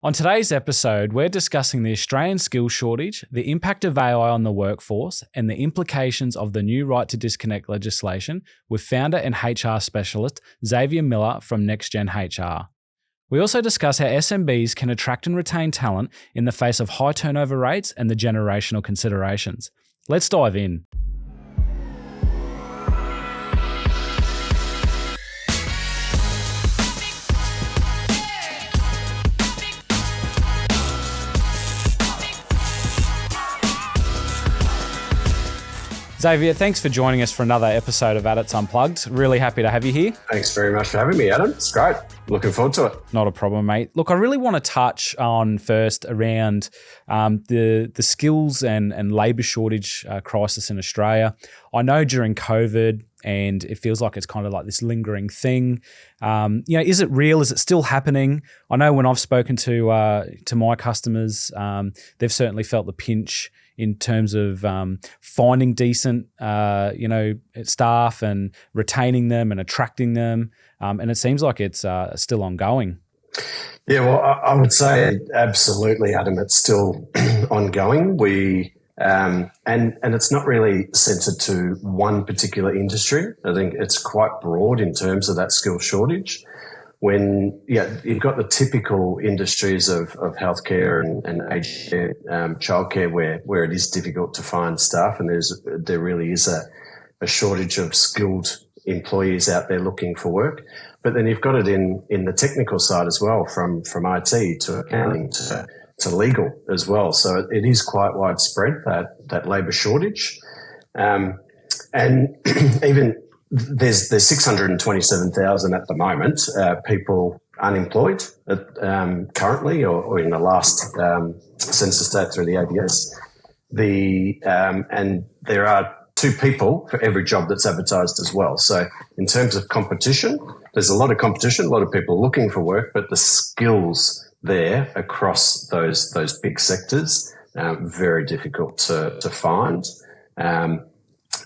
On today's episode, we're discussing the Australian skills shortage, the impact of AI on the workforce, and the implications of the new right to disconnect legislation with founder and HR specialist Xavier Miller from NextGen HR. We also discuss how SMBs can attract and retain talent in the face of high turnover rates and the generational considerations. Let's dive in. Xavier, thanks for joining us for another episode of ADITS Unplugged. Really happy to have you here. Thanks very much for having me, Adam. It's great. Looking forward to it. Not a problem, mate. Look, I really want to touch on first around the skills and labour shortage crisis in Australia. I know during COVID, and it feels like it's kind of like this lingering thing. Is it real? Is it still happening? I know when I've spoken to my customers, they've certainly felt the pinch in terms of finding decent, staff and retaining them and attracting them. And it seems like it's still ongoing. Yeah, well, I would say absolutely, Adam. It's still ongoing. And it's not really centred to one particular industry. I think it's quite broad in terms of that skill shortage. When you've got the typical industries of healthcare and aged care, childcare, where it is difficult to find staff, and there really is a shortage of skilled employees out there looking for work. But then you've got it in the technical side as well, from IT to accounting to legal as well. So it is quite widespread, that labour shortage, and even. There's 627,000 at the moment people unemployed currently, or in the last census data through the ADITS. And there are 2 people for every job that's advertised as well. So in terms of competition, there's a lot of competition, a lot of people looking for work, but the skills there across those big sectors very difficult to find.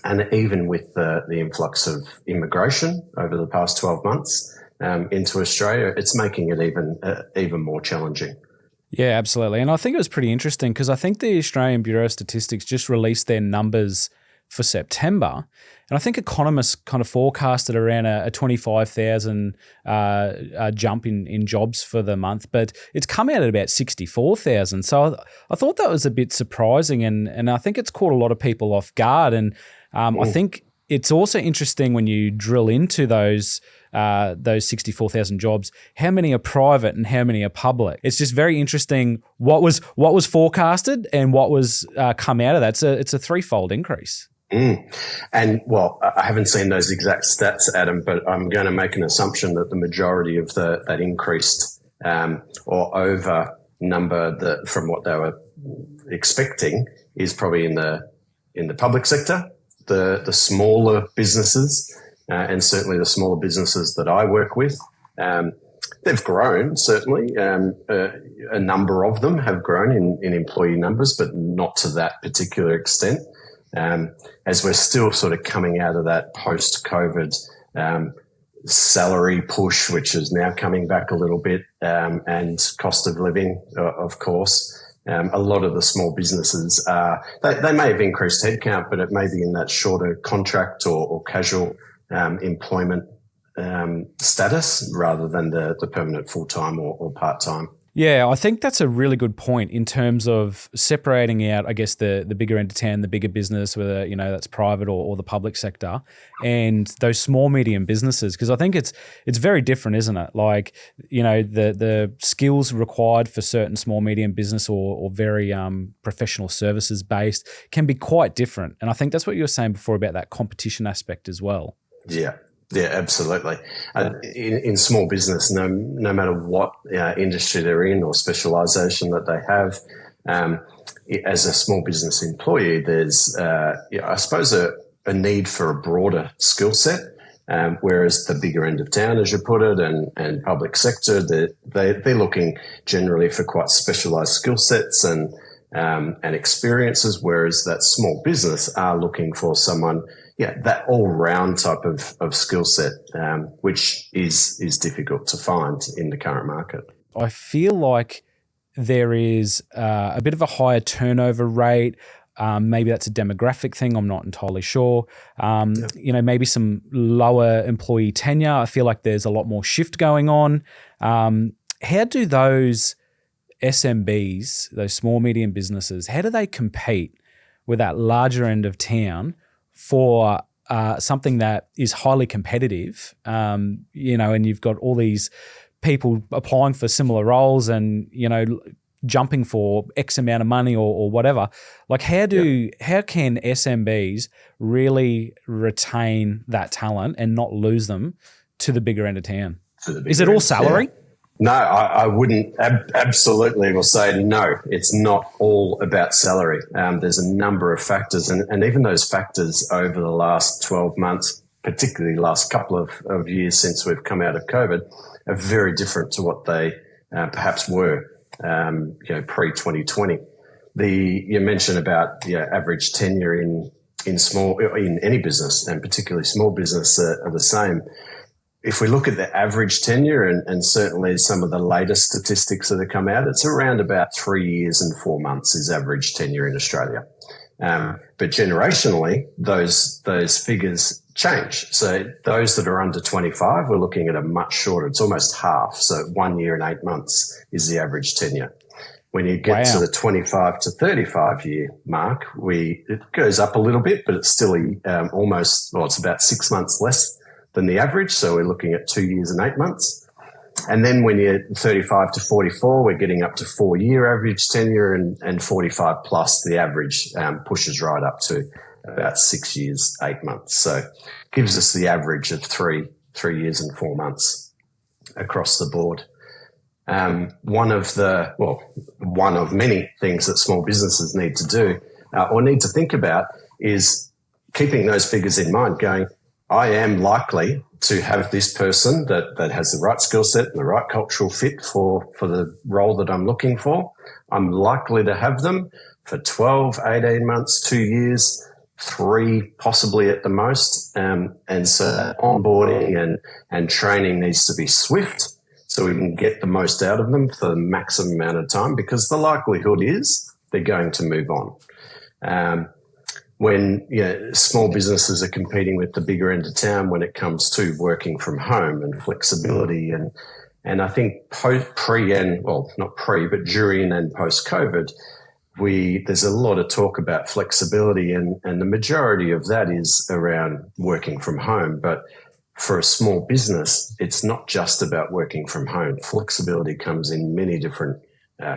And even with the influx of immigration over the past 12 months into Australia, it's making it even more challenging. Yeah, absolutely. And I think it was pretty interesting because I think the Australian Bureau of Statistics just released their numbers for September. And I think economists kind of forecasted around a 25,000 jump in jobs for the month, but it's come out at about 64,000. So I thought that was a bit surprising, and I think it's caught a lot of people off guard. And I think it's also interesting when you drill into those 64,000 jobs, how many are private and how many are public. It's just very interesting what was forecasted and what was come out of that. It's a threefold increase. And well, I haven't seen those exact stats, Adam, but I'm going to make an assumption that the majority of that increased or over number from what they were expecting is probably in the public sector, the smaller businesses, and certainly the smaller businesses that I work with. They've grown, certainly. A number of them have grown in employee numbers, but not to that particular extent. As we're still sort of coming out of that post-COVID salary push, which is now coming back a little bit, and cost of living, of course. A lot of the small businesses they may have increased headcount, but it may be in that shorter contract or casual employment status rather than the permanent full-time or part-time. Yeah, I think that's a really good point in terms of separating out, I guess, the bigger end of town, the bigger business, whether, that's private or the public sector, and those small, medium businesses, because I think it's very different, isn't it? Like, the skills required for certain small, medium business or very professional services based can be quite different. And I think that's what you were saying before about that competition aspect as well. Yeah, absolutely. In small business, no matter what industry they're in or specialisation that they have, as a small business employee, there's, I suppose, a need for a broader skill set. Whereas the bigger end of town, as you put it, and public sector, they're looking generally for quite specialised skill sets and experiences. Whereas that small business are looking for someone. Yeah, that all-round type of skill set, which is difficult to find in the current market. I feel like there is a bit of a higher turnover rate. Maybe that's a demographic thing. I'm not entirely sure. Maybe some lower employee tenure. I feel like there's a lot more shift going on. How do those SMBs, those small, medium businesses, how do they compete with that larger end of town for something that is highly competitive, and you've got all these people applying for similar roles and, jumping for X amount of money or whatever. Like how can SMBs really retain that talent and not lose them to the bigger end of town? Is it all salary? Yeah. No, I wouldn't absolutely will say no, it's not all about salary. There's a number of factors and even those factors over the last 12 months, particularly last couple of years since we've come out of COVID, are very different to what they perhaps were, pre-2020. You mentioned about average tenure in any business, and particularly small business are the same. If we look at the average tenure and certainly some of the latest statistics that have come out, it's around about 3 years and 4 months is average tenure in Australia. But generationally, those figures change. So those that are under 25, we're looking at a much shorter, it's almost half. So 1 year and 8 months is the average tenure. When you get to the 25 to 35 year mark, it goes up a little bit, but it's still it's about 6 months less than the average. So we're looking at 2 years and 8 months. And then when you're 35 to 44, we're getting up to 4 year average tenure, and 45 plus the average pushes right up to about 6 years, 8 months. So gives us the average of 3 years and 4 months across the board. One of many things that small businesses need to do or need to think about is keeping those figures in mind, going, I am likely to have this person that has the right skill set and the right cultural fit for the role that I'm looking for. I'm likely to have them for 12, 18 months, 2 years, 3 possibly at the most. And so onboarding and training needs to be swift so we can get the most out of them for the maximum amount of time, because the likelihood is they're going to move on. When small businesses are competing with the bigger end of town when it comes to working from home and flexibility, and I think during and post COVID, there's a lot of talk about flexibility, and the majority of that is around working from home. But for a small business, it's not just about working from home. Flexibility comes in many different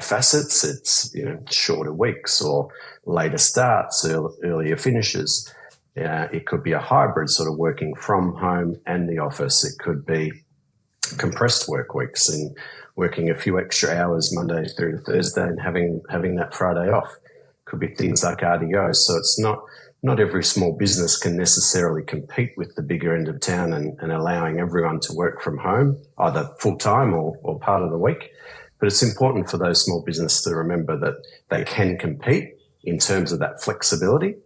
facets. It's shorter weeks or later starts, earlier finishes. It could be a hybrid sort of working from home and the office. It could be compressed work weeks and working a few extra hours Monday through to Thursday and having that Friday off. Could be things like RDO. So it's not every small business can necessarily compete with the bigger end of town and allowing everyone to work from home, either full time or part of the week. But it's important for those small businesses to remember that they can compete in terms of that flexibility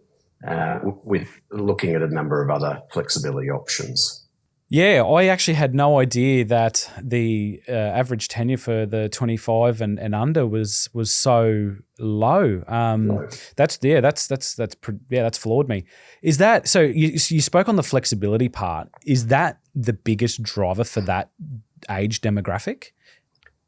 with looking at a number of other flexibility options. Yeah, I actually had no idea that the average tenure for the 25 and under was so low. That's floored me. Is that so? You spoke on the flexibility part. Is that the biggest driver for that age demographic?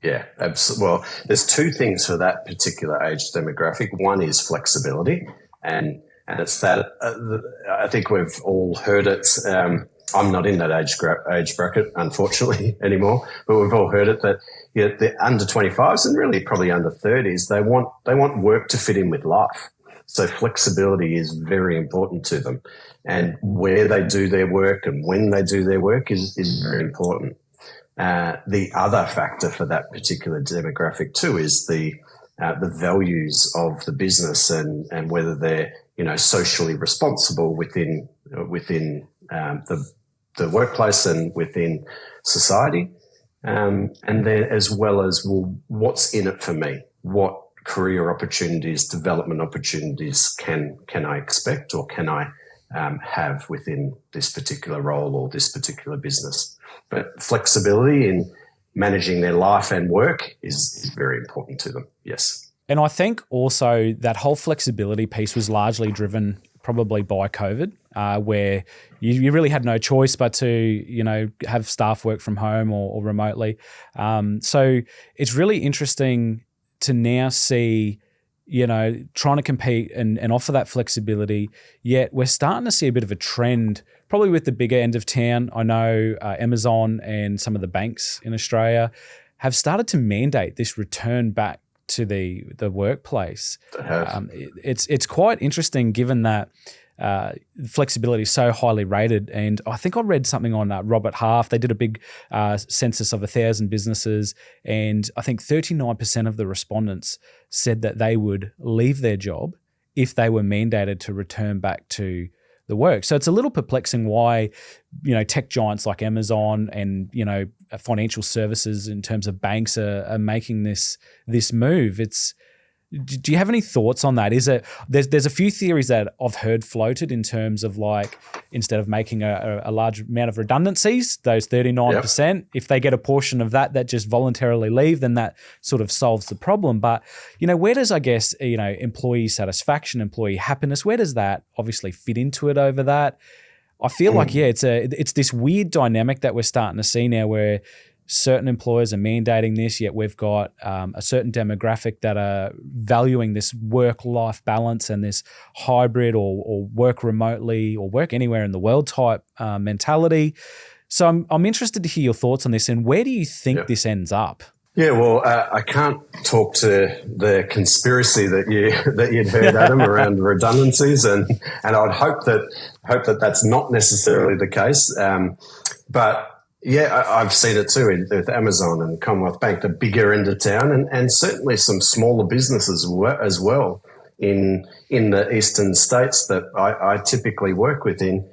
Yeah, absolutely. Well, there's two things for that particular age demographic. One is flexibility, and it's that I think we've all heard it. I'm not in that age bracket, unfortunately, anymore, but we've all heard it that the under 25s and really probably under 30s, they want work to fit in with life. So flexibility is very important to them, and where they do their work and when they do their work is very important. The other factor for that particular demographic too is the values of the business and whether they're socially responsible within the workplace and within society, and then as well as what's in it for me? What career opportunities, development opportunities can I expect or can I have within this particular role or this particular business? But flexibility managing their life and work is very important to them. Yes. And I think also that whole flexibility piece was largely driven probably by COVID, where you really had no choice but to, have staff work from home or remotely. So it's really interesting to now see, trying to compete and offer that flexibility, yet we're starting to see a bit of a trend, probably with the bigger end of town. I know Amazon and some of the banks in Australia have started to mandate this return back to the workplace. It's quite interesting given that flexibility is so highly rated. And I think I read something on Robert Half. They did a big census of 1,000 businesses, and I think 39% of the respondents said that they would leave their job if they were mandated to return back to the work. So it's a little perplexing why, tech giants like Amazon and, financial services in terms of banks are making this move. Do you have any thoughts on that? Is it there's a few theories that I've heard floated in terms of like, instead of making a large amount of redundancies, those 39%, if they get a portion of that just voluntarily leave, then that sort of solves the problem. But, where does, I guess, employee satisfaction, employee happiness, where does that obviously fit into it over that? I feel like, it's this weird dynamic that we're starting to see now where certain employers are mandating this, yet we've got a certain demographic that are valuing this work-life balance and this hybrid or work remotely or work anywhere in the world type mentality. So I'm interested to hear your thoughts on this, and where do you think this ends up? Yeah, well, I can't talk to the conspiracy that you'd heard, Adam, around redundancies, and I'd hope that that's not necessarily the case. But yeah, I've seen it too with Amazon and Commonwealth Bank, the bigger end of town, and certainly some smaller businesses as well in the eastern states that I typically work within.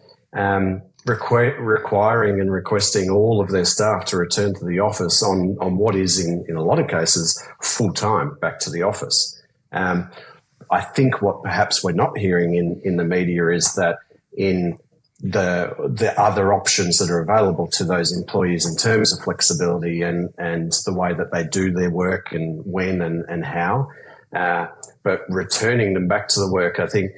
Requiring and requesting all of their staff to return to the office on what is in a lot of cases full time back to the office. I think what perhaps we're not hearing in the media is that in the other options that are available to those employees in terms of flexibility and the way that they do their work and when and how, but returning them back to the work, I think.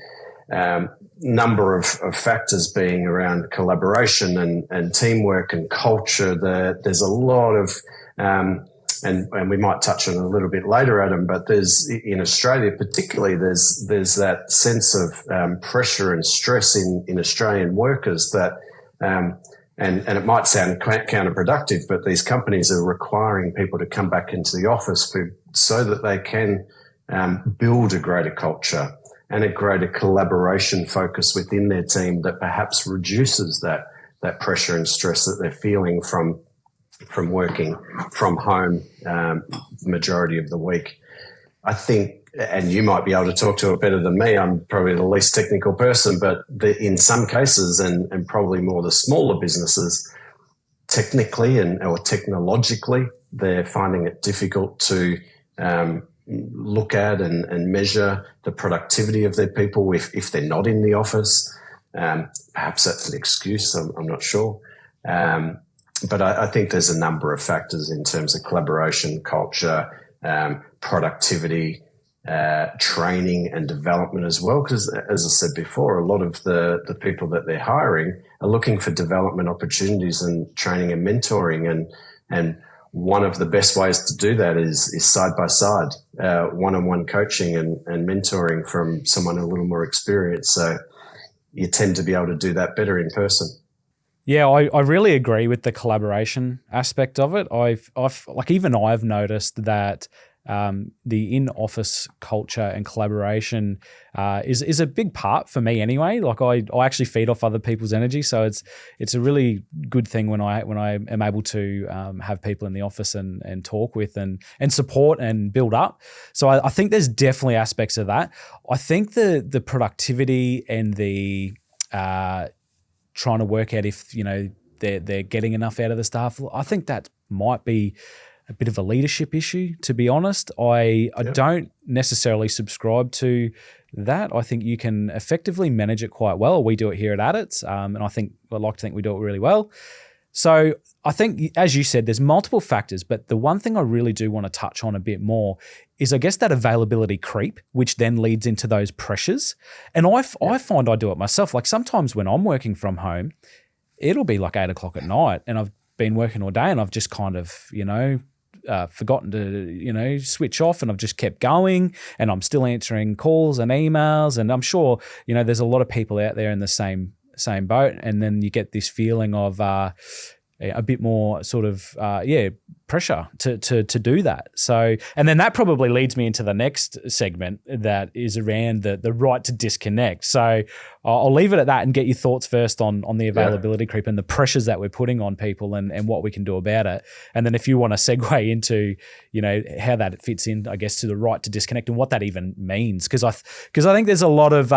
Number of factors being around collaboration and teamwork and culture. There's a lot of, and we might touch on it a little bit later, Adam, but there's, in Australia particularly, there's that sense of pressure and stress in Australian workers that, and it might sound counterproductive, but these companies are requiring people to come back into the office so that they can build a greater culture and a greater collaboration focus within their team that perhaps reduces that pressure and stress that they're feeling from working from home the majority of the week. I think, and you might be able to talk to it better than me, I'm probably the least technical person, but in some cases, and probably more the smaller businesses, technically or technologically, they're finding it difficult to look at and measure the productivity of their people if they're not in the office. Perhaps that's an excuse, I'm not sure. But I think there's a number of factors in terms of collaboration, culture, productivity, training and development as well. Because as I said before, a lot of the people that they're hiring are looking for development opportunities and training and mentoring. And one of the best ways to do that is side by side, one-on-one coaching and mentoring from someone a little more experienced. So you tend to be able to do that better in person. Yeah, I really agree with the collaboration aspect of it. I've noticed that the in-office culture and collaboration is a big part for me anyway. Like I actually feed off other people's energy, so it's a really good thing when I am able to have people in the office and talk with and support and build up. So I think there's definitely aspects of that. I think the productivity and the trying to work out if they're getting enough out of the staff, I think that might be a bit of a leadership issue, to be honest. I don't necessarily subscribe to that. I think you can effectively manage it quite well. We do it here at ADITS, and I'd like to think we do it really well. So I think, as you said, there's multiple factors, but the one thing I really do want to touch on a bit more is, I guess, that availability creep, which then leads into those pressures. And I find I do it myself. Like sometimes when I'm working from home, it'll be like 8 o'clock at night and I've been working all day and I've just kind of, forgotten to, switch off, and I've just kept going and I'm still answering calls and emails. And I'm sure, there's a lot of people out there in the same boat. And then you get this feeling of a bit more sort of, pressure to do that. So, and then that probably leads me into the next segment that is around the right to disconnect. So I'll leave it at that and get your thoughts first on the availability creep and the pressures that we're putting on people and what we can do about it. And then if you want to segue into, how that fits in, I guess, to the right to disconnect and what that even means. Because I think there's a lot of,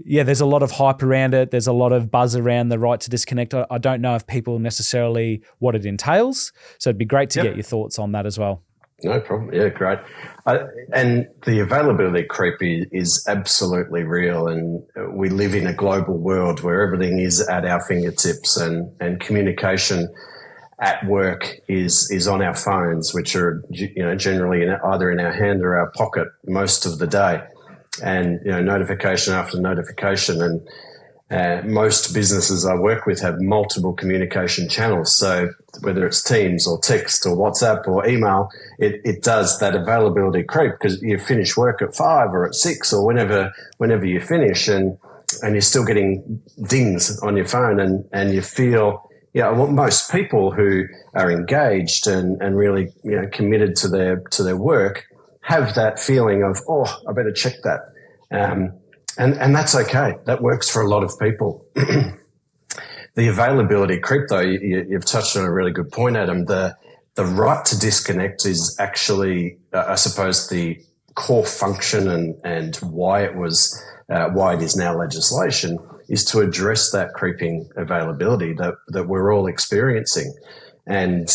there's a lot of hype around it. There's a lot of buzz around the right to disconnect. I don't know if people necessarily what it entails. So it'd be great to get your thoughts on that as well. No problem. Yeah, great. And the availability creep is absolutely real. And we live in a global world where everything is at our fingertips, and communication at work is on our phones, which are, generally either in our hand or our pocket most of the day. And, notification after notification. And most businesses I work with have multiple communication channels. So whether it's Teams or text or WhatsApp or email, it does that availability creep, because you finish work at 5 or at 6 or whenever you finish, and you're still getting dings on your phone, and you feel, most people who are engaged and really, committed to their work have that feeling of, I better check that. And that's okay. That works for a lot of people. The availability creep, though, you've touched on a really good point, Adam. The right to disconnect is actually, I suppose, the core function and why it is now legislation, is to address that creeping availability that we're all experiencing. And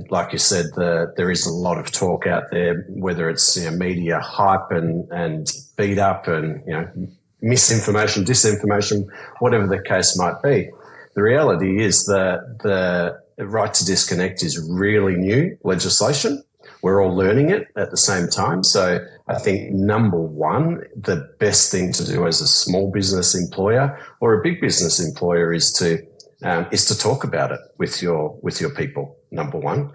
like you said, there is a lot of talk out there, whether it's media hype and beat up and misinformation, disinformation, whatever the case might be. The reality is that the right to disconnect is really new legislation. We're all learning it at the same time. So I think, number one, the best thing to do as a small business employer or a big business employer is to talk about it with your people, number one.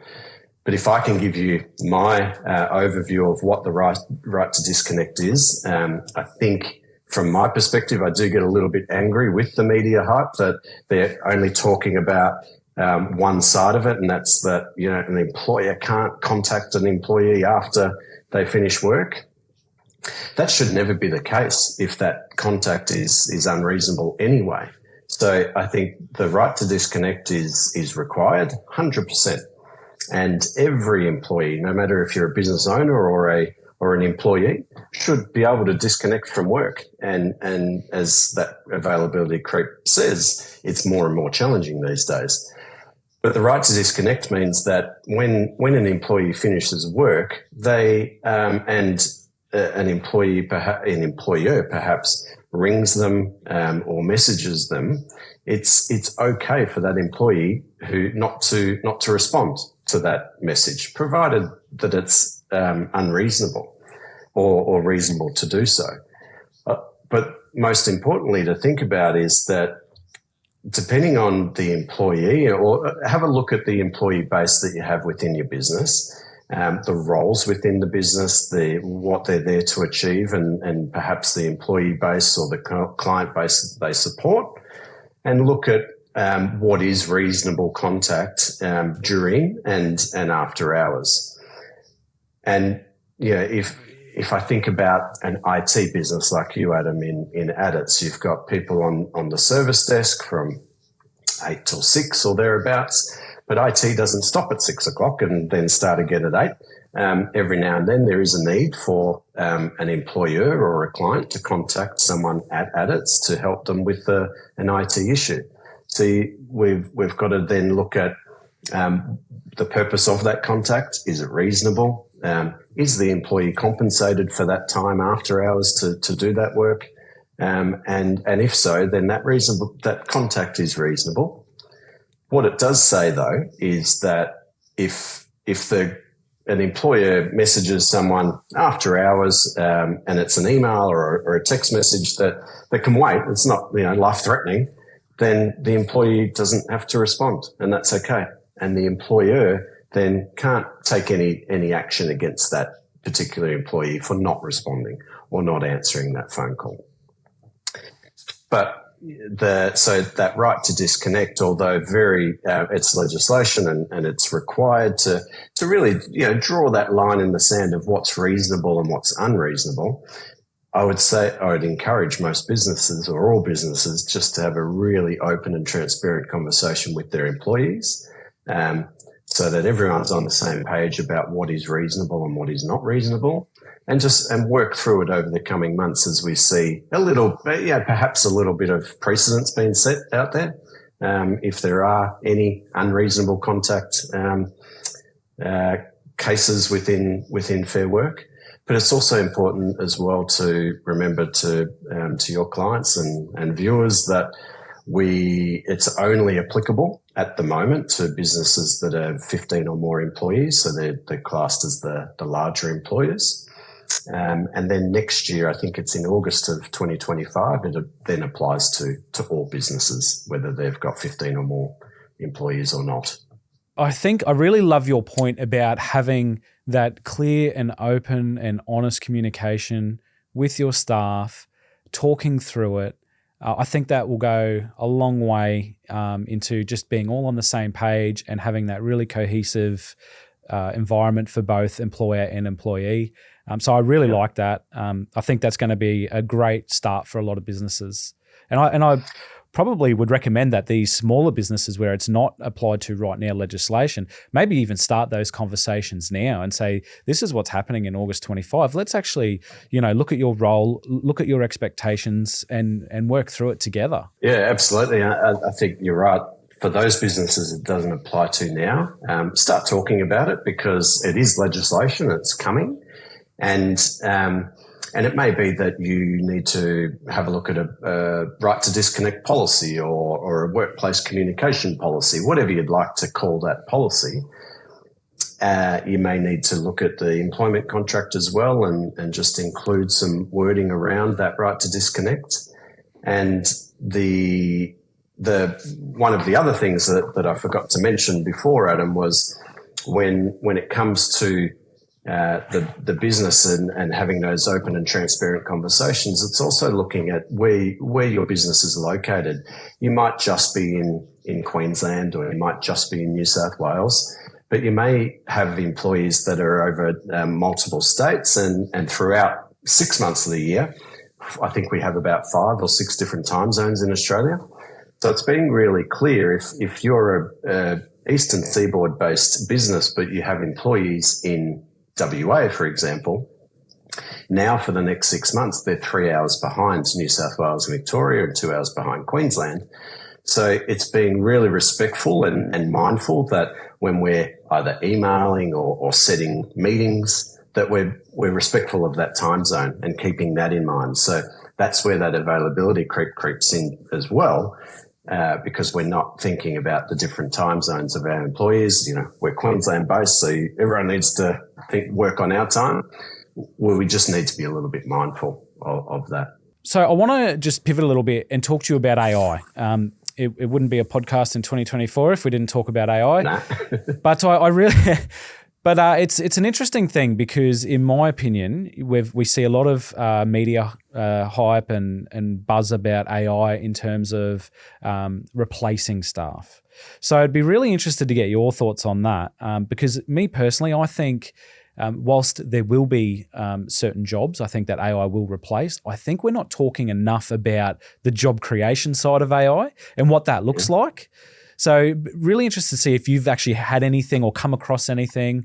But if I can give you my overview of what the right to disconnect is, I think from my perspective, I do get a little bit angry with the media hype that they're only talking about one side of it, and that's that an employer can't contact an employee after they finish work. That should never be the case if that contact is unreasonable anyway. So I think the right to disconnect is required, 100%. And every employee, no matter if you're a business owner or an employee, should be able to disconnect from work. And as that availability creep says, it's more and more challenging these days. But the right to disconnect means that when an employee finishes work, they an employer perhaps rings them or messages them, it's okay for that employee not to respond to that message, provided that it's unreasonable or reasonable to do so. But most importantly to think about is that depending on the employee, or have a look at the employee base that you have within your business, the roles within the business, what they're there to achieve, and perhaps the employee base or the client base that they support, and look at what is reasonable contact during and after hours. And if I think about an IT business like you, Adam, in ADITS, you've got people on the service desk from 8 till 6 or thereabouts, but IT doesn't stop at 6 o'clock and then start again at 8. Every now and then there is a need for an employer or a client to contact someone at ADITS to help them with an IT issue. So we've got to then look at the purpose of that contact. Is it reasonable? Is the employee compensated for that time after hours to do that work? And if so, then that contact is reasonable. What it does say, though, is that if an employer messages someone after hours and it's an email or a text message that can wait, it's not life-threatening, then the employee doesn't have to respond, and that's okay. And the employer then can't take any action against that particular employee for not responding or not answering that phone call. But so that right to disconnect, although it's legislation and it's required to really draw that line in the sand of what's reasonable and what's unreasonable. I would encourage most businesses or all businesses just to have a really open and transparent conversation with their employees, so that everyone's on the same page about what is reasonable and what is not reasonable, and work through it over the coming months as we see perhaps a little bit of precedents being set out there. If there are any unreasonable contact cases within Fair Work. But it's also important as well to remember to your clients and viewers that it's only applicable at the moment to businesses that have 15 or more employees, so they're classed as the larger employers. And then next year, I think it's in August of 2025, it then applies to all businesses, whether they've got 15 or more employees or not. I think I really love your point about having that clear and open and honest communication with your staff, talking through it. I think that will go a long way into just being all on the same page and having that really cohesive environment for both employer and employee. So I really like that. I think that's going to be a great start for a lot of businesses. And I probably would recommend that these smaller businesses where it's not applied to right now legislation, maybe even start those conversations now and say, this is what's happening in August 25. Let's actually, look at your role, look at your expectations and work through it together. Yeah, absolutely. I think you're right. For those businesses it doesn't apply to now, start talking about it because it is legislation, it's coming. And it may be that you need to have a look at a right to disconnect policy or a workplace communication policy, whatever you'd like to call that policy. You may need to look at the employment contract as well and just include some wording around that right to disconnect. And the one of the other things that I forgot to mention before, Adam, was when it comes to the business and having those open and transparent conversations, it's also looking at where your business is located. You might just be in Queensland or you might just be in New South Wales, but you may have employees that are over multiple states and throughout 6 months of the year. I think we have about 5 or 6 different time zones in Australia. So it's being really clear if you're a Eastern Seaboard based business, but you have employees in WA, for example, now for the next 6 months, they're 3 hours behind New South Wales and Victoria and 2 hours behind Queensland. So it's being really respectful and mindful that when we're either emailing or setting meetings, that we're respectful of that time zone and keeping that in mind. So that's where that availability creeps in as well. Because we're not thinking about the different time zones of our employees. We're Queensland based, so everyone needs to work on our time. Well, we just need to be a little bit mindful of that. So I want to just pivot a little bit and talk to you about AI. It wouldn't be a podcast in 2024 if we didn't talk about AI. Nah. But I really... But it's an interesting thing because, in my opinion, we see a lot of media hype and buzz about AI in terms of replacing staff. So I'd be really interested to get your thoughts on that because me personally, I think whilst there will be certain jobs I think that AI will replace, I think we're not talking enough about the job creation side of AI and what that looks like. So really interested to see if you've actually had anything or come across anything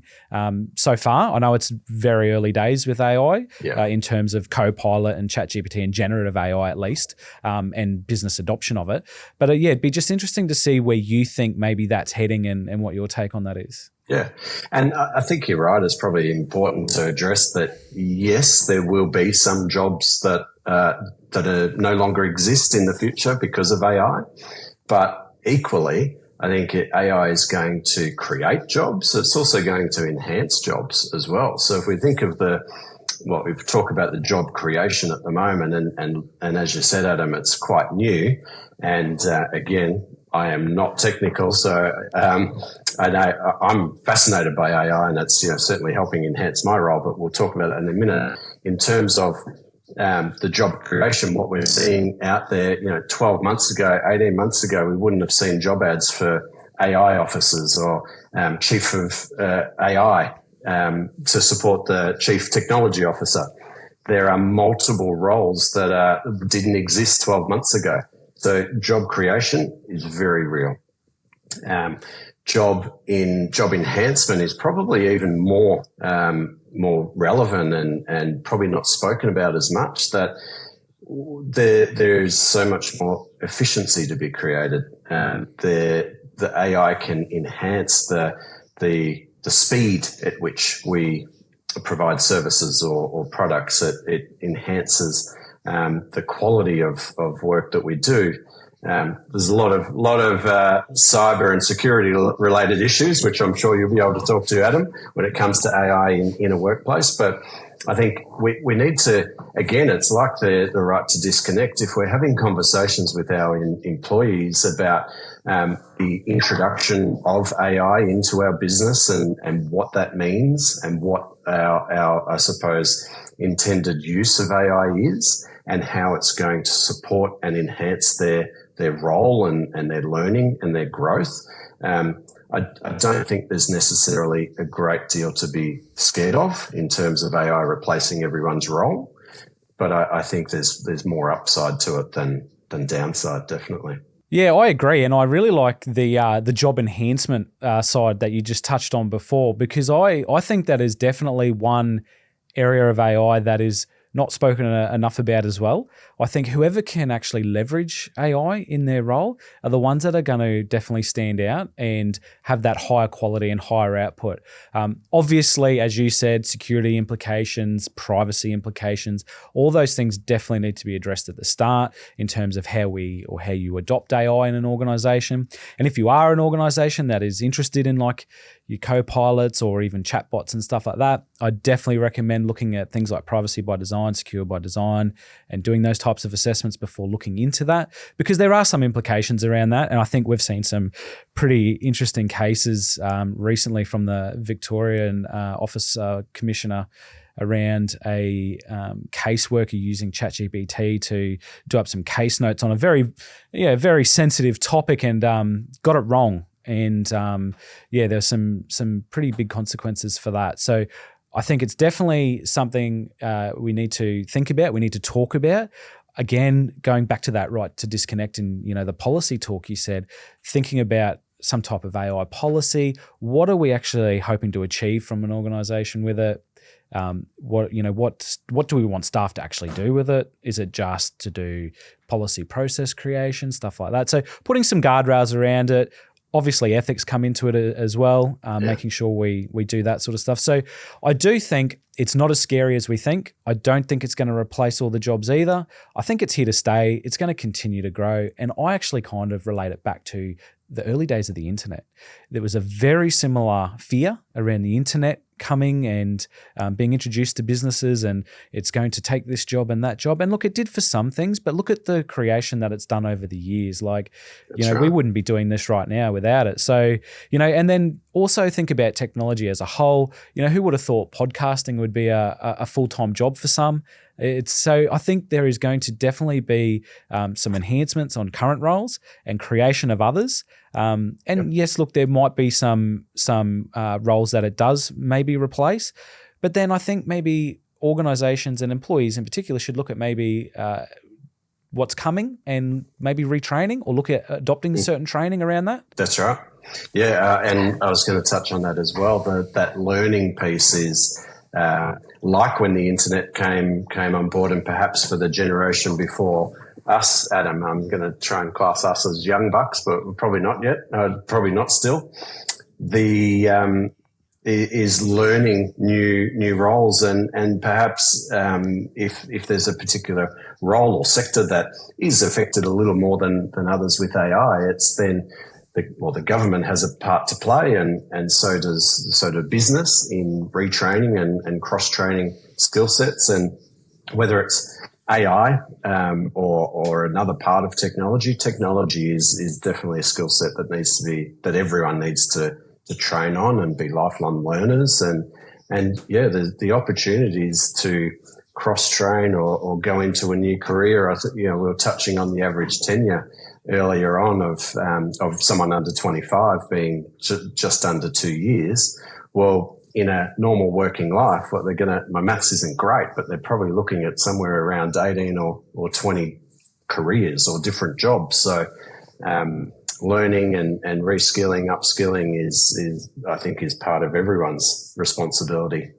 so far. I know it's very early days with AI in terms of Copilot and ChatGPT and generative AI at least, and business adoption of it. But it'd be just interesting to see where you think maybe that's heading and what your take on that is. Yeah. And I think you're right. It's probably important to address that, yes, there will be some jobs that no longer exist in the future because of AI. But equally, I think AI is going to create jobs. It's also going to enhance jobs as well. So if we think of we talk about the job creation at the moment, and as you said, Adam, it's quite new. And again, I am not technical, so I know I'm fascinated by AI, and it's certainly helping enhance my role. But we'll talk about it in a minute. In terms of the job creation, what we're seeing out there, 12 months ago, 18 months ago, we wouldn't have seen job ads for AI officers or chief of AI to support the chief technology officer. There are multiple roles that didn't exist 12 months ago. So job creation is very real. Job enhancement is probably even more relevant and probably not spoken about as much, that there's so much more efficiency to be created. The AI can enhance the speed at which we provide services or products. It enhances the quality of work that we do. There's a lot of cyber and security related issues, which I'm sure you'll be able to talk to, Adam, when it comes to AI in a workplace. But I think we need to, again, it's like the right to disconnect. If we're having conversations with our employees about the introduction of AI into our business and what that means and what our I suppose, intended use of AI is, and how it's going to support and enhance their role and their learning and their growth. I don't think there's necessarily a great deal to be scared of in terms of AI replacing everyone's role, but I think there's more upside to it than downside, definitely. Yeah, I agree, and I really like the job enhancement side that you just touched on before, because I think that is definitely one area of AI that is not spoken enough about as well. I think whoever can actually leverage AI in their role are the ones that are going to definitely stand out and have that higher quality and higher output. Obviously, as you said, security implications, privacy implications, all those things definitely need to be addressed at the start in terms of how you adopt AI in an organization. And if you are an organization that is interested in like your co-pilots or even chatbots and stuff like that, I definitely recommend looking at things like privacy by design, secure by design, and doing those types of assessments before looking into that, because there are some implications around that. And I think we've seen some pretty interesting cases recently from the Victorian Office Commissioner around a caseworker using ChatGPT to do up some case notes on a very sensitive topic and got it wrong. And there's some pretty big consequences for that. So I think it's definitely something we need to think about. We need to talk about. Again, going back to that right to disconnect and the policy talk you said, thinking about some type of AI policy. What are we actually hoping to achieve from an organisation with it? What do we want staff to actually do with it? Is it just to do policy process creation, stuff like that? So putting some guardrails around it. Obviously, ethics come into it as well, making sure we do that sort of stuff. So I do think it's not as scary as we think. I don't think it's going to replace all the jobs either. I think it's here to stay. It's going to continue to grow. And I actually kind of relate it back to the early days of the internet. There was a very similar fear around the internet coming and being introduced to businesses, and it's going to take this job and that job. And look, it did for some things, but look at the creation that it's done over the years. Like, we wouldn't be doing this right now without it. So, and then also think about technology as a whole. Who would have thought podcasting would be a full-time job for some? So I think there is going to definitely be some enhancements on current roles and creation of others. Yes, look, there might be some roles that it does maybe replace, but then I think maybe organizations and employees in particular should look at maybe what's coming and maybe retraining or look at adopting certain training around that. That's right. Yeah, and I was going to touch on that as well. That learning piece is like when the internet came on board, and perhaps for the generation before us, Adam, I'm going to try and class us as young bucks, but probably not yet, probably not still. Is learning new roles and perhaps if there's a particular role or sector that is affected a little more than others with AI, it's then the government has a part to play, and so do business in retraining and cross training skill sets, and whether it's AI or another part of technology. Technology is definitely a skill set that everyone needs to train on and be lifelong learners, and the opportunities to cross train or go into a new career. We were touching on the average tenure earlier on of someone under 25 being just under 2 years. Well, in a normal working life, my maths isn't great, but they're probably looking at somewhere around 18 or 20 careers or different jobs. So, learning and reskilling, upskilling is I think part of everyone's responsibility,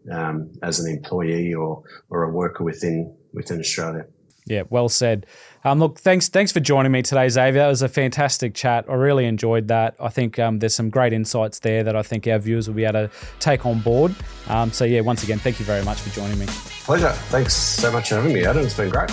as an employee or a worker within Australia. Yeah, well said. Look, thanks for joining me today, Xavier. That was a fantastic chat. I really enjoyed that. I think there's some great insights there that I think our viewers will be able to take on board. Once again, thank you very much for joining me. Pleasure. Thanks so much for having me, Adam. It's been great.